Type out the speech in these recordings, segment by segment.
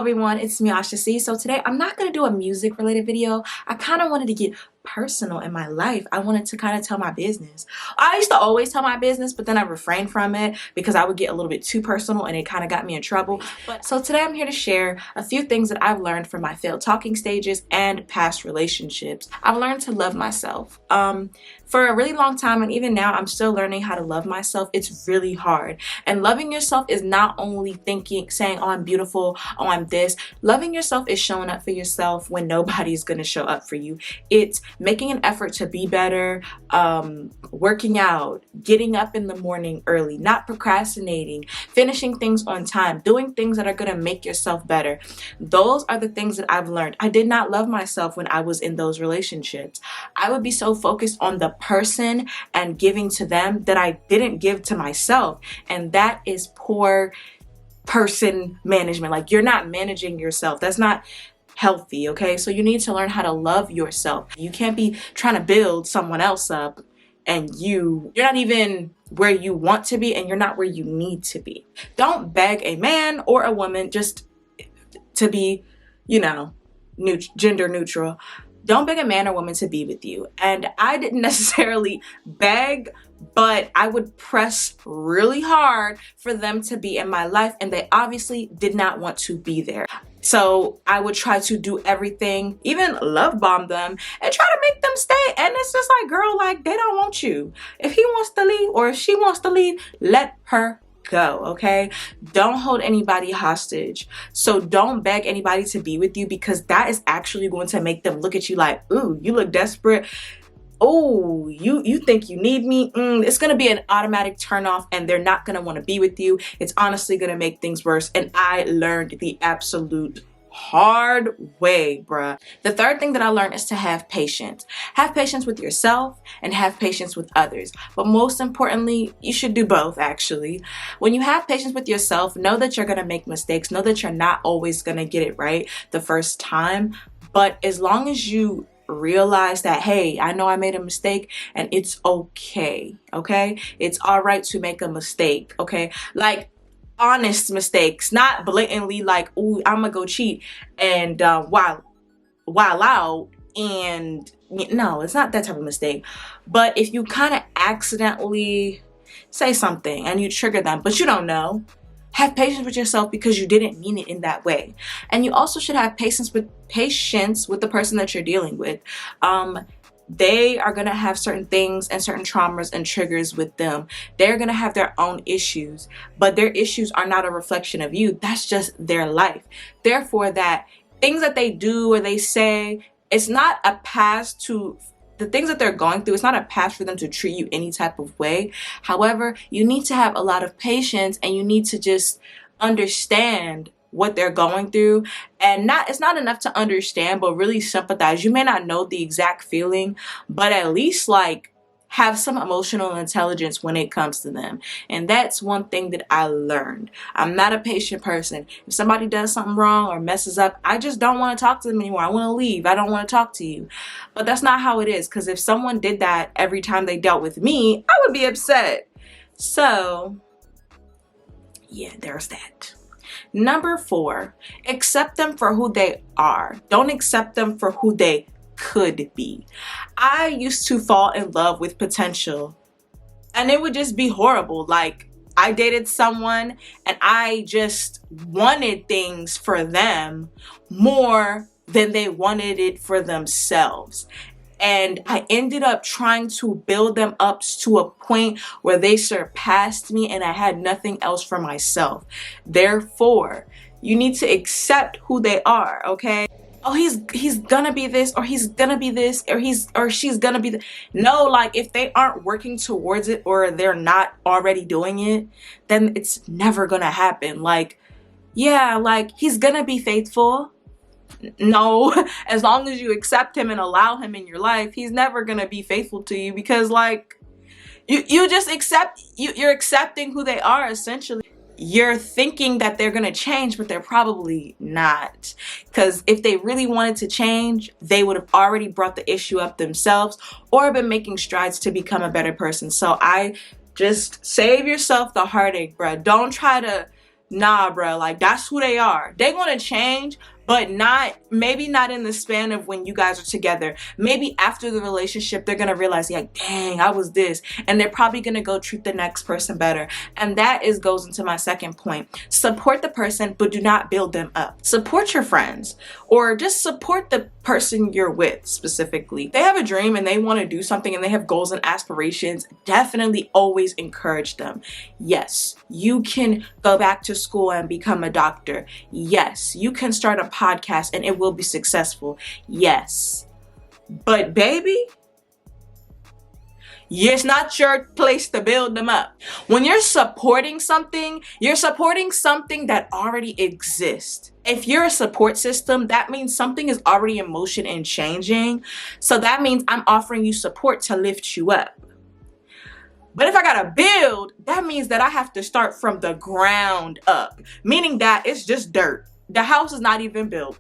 everyone, it's me, Asha C. So today I'm not going to do a music related video. I kind of wanted to get personal in my life. I wanted to kind of tell my business. I used to always tell my business, but then I refrained from it because I would get a little bit too personal and it kind of got me in trouble. So today I'm here to share a few things that I've learned from my failed talking stages and past relationships. I've learned to love myself. For a really long time, and even now I'm still learning how to love myself. It's really hard. And loving yourself is not only saying, oh, I'm beautiful, oh, I'm this. Loving yourself is showing up for yourself when nobody's gonna show up for you. It's making an effort to be better, working out, getting up in the morning early, not procrastinating, finishing things on time, doing things that are gonna make yourself better. Those are the things that I've learned. I did not love myself when I was in those relationships. I would be so focused on the person and giving to them that I didn't give to myself, and that is poor person management. Like, you're not managing yourself. That's not healthy. Okay, so you need to learn how to love yourself. You can't be trying to build someone else up and you're not even where you want to be, and you're not where you need to be. Don't beg a man or a woman just to be, you know, gender neutral. Don't beg a man or woman to be with you. And I didn't necessarily beg, but I would press really hard for them to be in my life, and they obviously did not want to be there. So I would try to do everything, even love bomb them, and try to make them stay. And it's just like, girl, like, they don't want you. If he wants to leave or if she wants to leave, let her go. Okay, don't hold anybody hostage. So don't beg anybody to be with you, because that is actually going to make them look at you like, ooh, you look desperate. Oh, you think you need me? It's gonna be an automatic turn off, and they're not gonna want to be with you. It's honestly gonna make things worse, and I learned the absolute hard way, bruh. The third thing that I learned is to have patience. Have patience with yourself and have patience with others. But most importantly, you should do both, actually. When you have patience with yourself, know that you're gonna make mistakes. Know that you're not always gonna get it right the first time. But as long as you realize that, hey, I know I made a mistake and it's okay, okay? It's all right to make a mistake, okay? Like, honest mistakes, not blatantly like, ooh, I'm gonna go cheat and while out, and no, it's not that type of mistake. But if you kind of accidentally say something and you trigger them, but you don't know, have patience with yourself, because you didn't mean it in that way. And you also should have patience with the person that you're dealing with. They are going to have certain things and certain traumas and triggers with them. They're going to have their own issues, but their issues are not a reflection of you. That's just their life. Therefore, that things that they do or they say, it's not a pass to the things that they're going through. It's not a pass for them to treat you any type of way. However, you need to have a lot of patience, and you need to just understand what they're going through. And it's not enough to understand, but really sympathize. You may not know the exact feeling, but at least like have some emotional intelligence when it comes to them. And that's one thing that I learned. I'm not a patient person. If somebody does something wrong or messes up, I just don't want to talk to them anymore. I want to leave. I don't want to talk to you. But that's not how it is, because if someone did that every time they dealt with me, I would be upset. So yeah, there's that. Number 4, accept them for who they are. Don't accept them for who they could be. I used to fall in love with potential, and it would just be horrible. Like, I dated someone and I just wanted things for them more than they wanted it for themselves. And I ended up trying to build them up to a point where they surpassed me, and I had nothing else for myself. Therefore, you need to accept who they are, okay? Oh, he's gonna be this, or he's gonna be this, or she's gonna be no, like, if they aren't working towards it or they're not already doing it, then it's never gonna happen. Like, yeah, like, he's gonna be faithful. No, as long as you accept him and allow him in your life, he's never gonna be faithful to you, because like, you just you're accepting who they are. Essentially, you're thinking that they're gonna change, but they're probably not, because if they really wanted to change, they would have already brought the issue up themselves or been making strides to become a better person. So I just save yourself the heartache, bruh. Don't try to Nah, bro, like that's who they are. They gonna change, but maybe not in the span of when you guys are together. Maybe after the relationship, they're gonna realize, like, dang, I was this. And they're probably gonna go treat the next person better. And that goes into my second point. Support the person, but do not build them up. Support your friends, or just support the person you're with specifically. If they have a dream and they want to do something and they have goals and aspirations, definitely always encourage them. Yes, you can go back to school and become a doctor. Yes, you can start a podcast and it will be successful. Yes, but baby, it's not your place to build them up. When you're supporting something that already exists. If you're a support system, that means something is already in motion and changing. So that means I'm offering you support to lift you up. But if I gotta build, that means that I have to start from the ground up, meaning that it's just dirt. The house is not even built.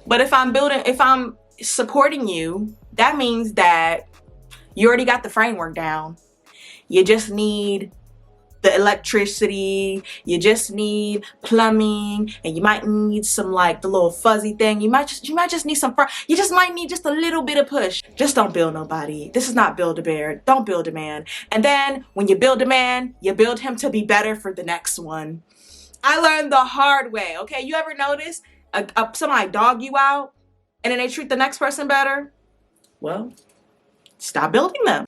But if I'm supporting you, that means that you already got the framework down. You just need the electricity, you just need plumbing, and you might need some, like, the little fuzzy thing. You might just need some, you just might need just a little bit of push. Just don't build nobody. This is not Build a Bear. Don't build a man. And then when you build a man, you build him to be better for the next one. I learned the hard way, okay? You ever notice somebody dog you out and then they treat the next person better? Well, stop building them.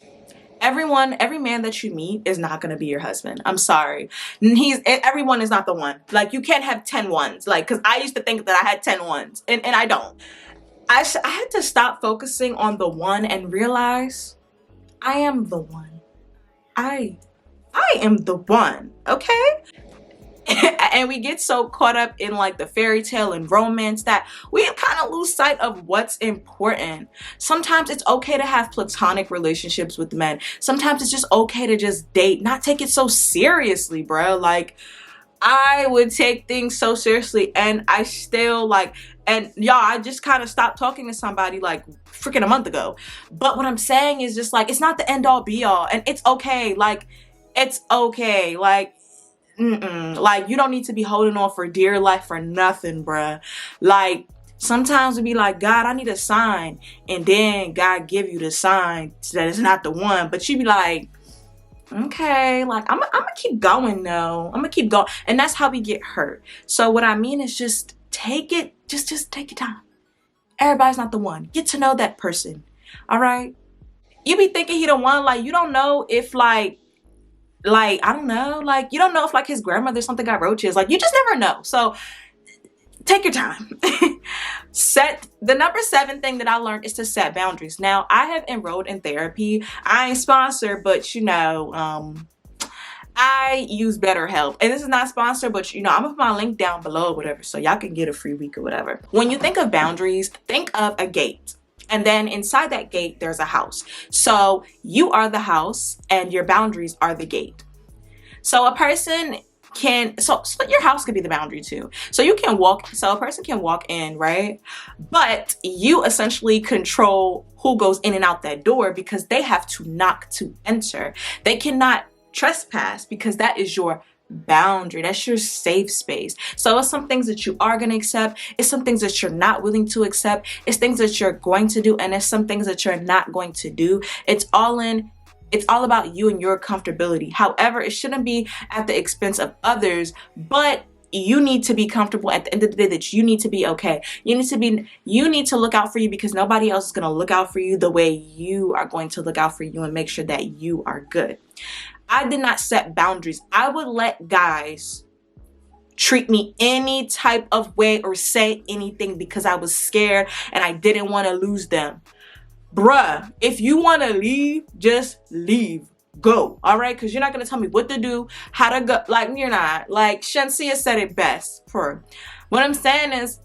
Every man that you meet is not going to be your husband. I'm sorry. Everyone is not the one. Like, you can't have 10 ones. Like, because I used to think that I had 10 ones, and I don't. I had to stop focusing on the one and realize I am the one. I am the one, okay? And we get so caught up in, like, the fairy tale and romance that we kind of lose sight of what's important. Sometimes it's okay to have platonic relationships with men. Sometimes it's just okay to just date, not take it so seriously, bro. Like, I would take things so seriously, and I still, like, and y'all, I just kind of stopped talking to somebody like freaking a month ago. But what I'm saying is just, like, it's not the end all be all, and it's okay. Like, it's okay. Like, like, you don't need to be holding on for dear life for nothing, bruh. Like, sometimes we be like, God, I need a sign, and then God give you the sign that it's not the one, but you be like, okay, like, I'm gonna keep going though. I'm gonna keep going. And that's how we get hurt. So what I mean is just take it, just take your time. Everybody's not the one. Get to know that person. All right? You be thinking he the one, like, you don't know if, like, I don't know, like, you don't know if, like, his grandmother or something got roaches. Like, you just never know. So take your time. The number 7 thing that I learned is to set boundaries. Now, I have enrolled in therapy. I ain't sponsored, but, you know, I use BetterHelp. And this is not sponsored, but, you know, I'm gonna put my link down below or whatever, so y'all can get a free week or whatever. When you think of boundaries, think of a gate. And then inside that gate, there's a house. So you are the house and your boundaries are the gate. So a person can, so your house could be the boundary too. So a person can walk in, right? But you essentially control who goes in and out that door because they have to knock to enter. They cannot trespass because that is your boundary. That's your safe space. So it's some things that you are going to accept. It's some things that you're not willing to accept. It's things that you're going to do, and it's some things that you're not going to do. It's all about you and your comfortability. However, it shouldn't be at the expense of others, but you need to be comfortable at the end of the day, that you need to be okay. You need to look out for you because nobody else is going to look out for you the way you are going to look out for you and make sure that you are good. I did not set boundaries. I would let guys treat me any type of way or say anything because I was scared and I didn't want to lose them. Bruh, if you want to leave, just leave. Go. All right? Because you're not going to tell me what to do, how to go. Like, you're not. Like, Shansia said it best. What I'm saying is,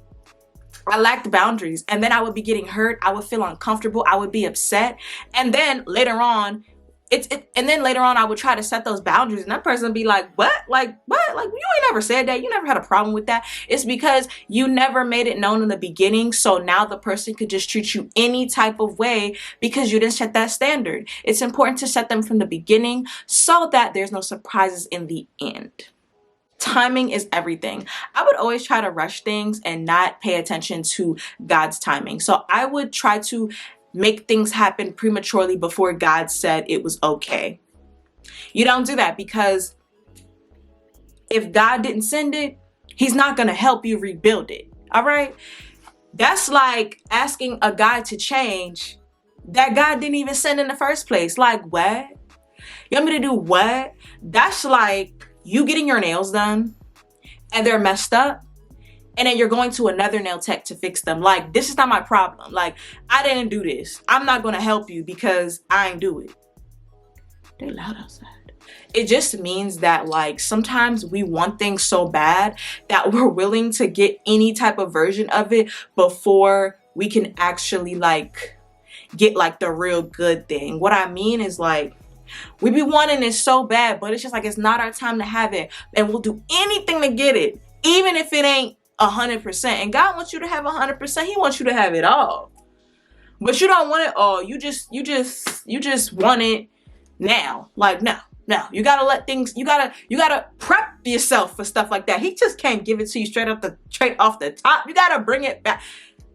I lacked boundaries. And then I would be getting hurt. I would feel uncomfortable. I would be upset. And then later on, I would try to set those boundaries, and that person would be like, what? Like, what? Like, you ain't never said that. You never had a problem with that. It's because you never made it known in the beginning. So now the person could just treat you any type of way because you didn't set that standard. It's important to set them from the beginning so that there's no surprises in the end. Timing is everything. I would always try to rush things and not pay attention to God's timing. So I would try to make things happen prematurely before God said it was okay. You don't do that, because if God didn't send it, he's not going to help you rebuild it. All right? That's like asking a guy to change that God didn't even send in the first place. Like, what? You want me to do what? That's like you getting your nails done and they're messed up, and then you're going to another nail tech to fix them. Like, this is not my problem. Like, I didn't do this. I'm not going to help you because I ain't do it. They loud outside. It just means that, like, sometimes we want things so bad that we're willing to get any type of version of it before we can actually, like, get, like, the real good thing. What I mean is, like, we be wanting it so bad, but it's just like, it's not our time to have it. And we'll do anything to get it, even if it ain't 100%. And God wants you to have 100%. He wants you to have it all. But you don't want it all. You just want it now. Like, no. No, you gotta let things, you gotta prep yourself for stuff like that. He just can't give it to you straight off the top. You gotta bring it back.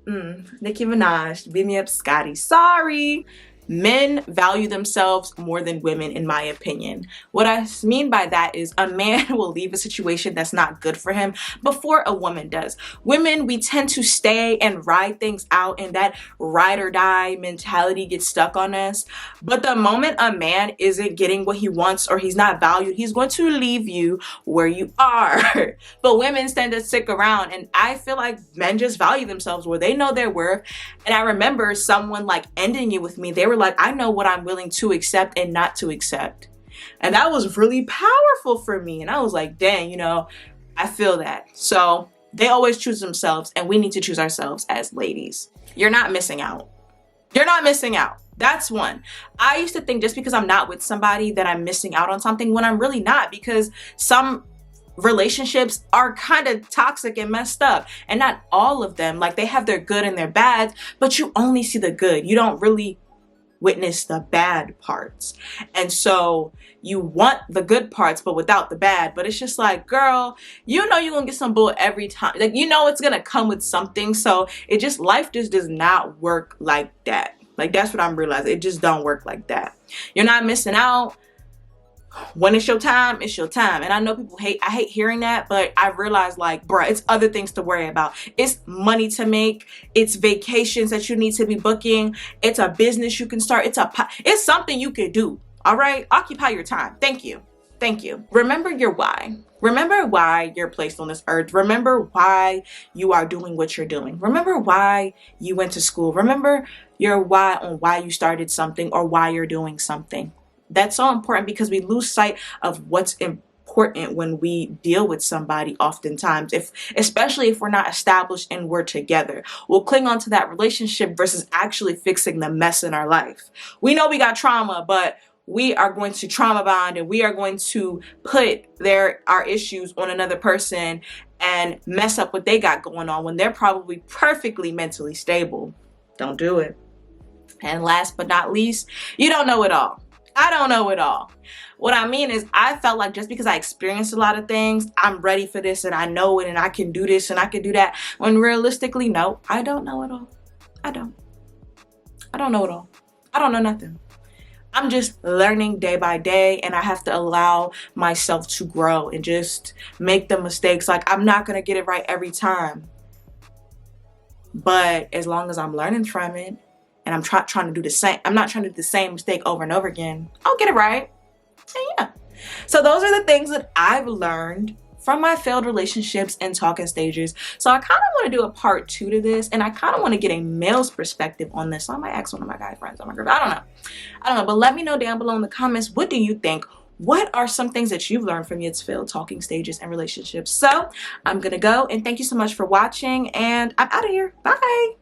Nicki Minaj, beat me up, Scotty. Sorry. Men value themselves more than women, in my opinion. What I mean by that is a man will leave a situation that's not good for him before a woman does. Women, we tend to stay and ride things out, and that ride or die mentality gets stuck on us. But the moment a man isn't getting what he wants or he's not valued, he's going to leave you where you are. But women tend to stick around, and I feel like men just value themselves where they know their worth. And I remember someone like ending it with me. They were like, I know what I'm willing to accept and not to accept. And that was really powerful for me. And I was like, dang, you know, I feel that. So they always choose themselves, and we need to choose ourselves as ladies. You're not missing out. You're not missing out. That's one. I used to think just because I'm not with somebody that I'm missing out on something, when I'm really not, because some relationships are kind of toxic and messed up, and not all of them. Like, they have their good and their bad, but you only see the good. You don't really witness the bad parts. And so you want the good parts but without the bad. But it's just like, girl, you know you're gonna get some bull every time. Like, you know it's gonna come with something. So it just, life just does not work like that. Like, that's what I'm realizing. It just don't work like that. You're not missing out. When it's your time, it's your time. And I know people I hate hearing that, but I realized, like, bruh, it's other things to worry about. It's money to make. It's vacations that you need to be booking. It's a business you can start. It's something you could do. All right? Occupy your time. Thank you. Thank you. Remember your why. Remember why you're placed on this earth. Remember why you are doing what you're doing. Remember why you went to school. Remember your why on why you started something or why you're doing something. That's so important, because we lose sight of what's important when we deal with somebody oftentimes, especially if we're not established and we're together. We'll cling on to that relationship versus actually fixing the mess in our life. We know we got trauma, but we are going to trauma bond, and we are going to put our issues on another person and mess up what they got going on when they're probably perfectly mentally stable. Don't do it. And last but not least, you don't know it all. I don't know it all. What I mean is, I felt like just because I experienced a lot of things, I'm ready for this and I know it and I can do this and I can do that. When realistically, no, I don't know it all. I don't know it all. I don't know nothing. I'm just learning day by day, and I have to allow myself to grow and just make the mistakes. Like, I'm not going to get it right every time. But as long as I'm learning from it, and I'm trying to do the same, I'm not trying to do the same mistake over and over again, I'll get it right. And yeah. So those are the things that I've learned from my failed relationships and talking stages. So I kind of want to do a part 2 to this, and I kind of want to get a male's perspective on this. So I might ask one of my guy friends on my group. I don't know. But let me know down below in the comments, what do you think? What are some things that you've learned from your failed talking stages and relationships? So I'm going to go, and thank you so much for watching, and I'm out of here. Bye.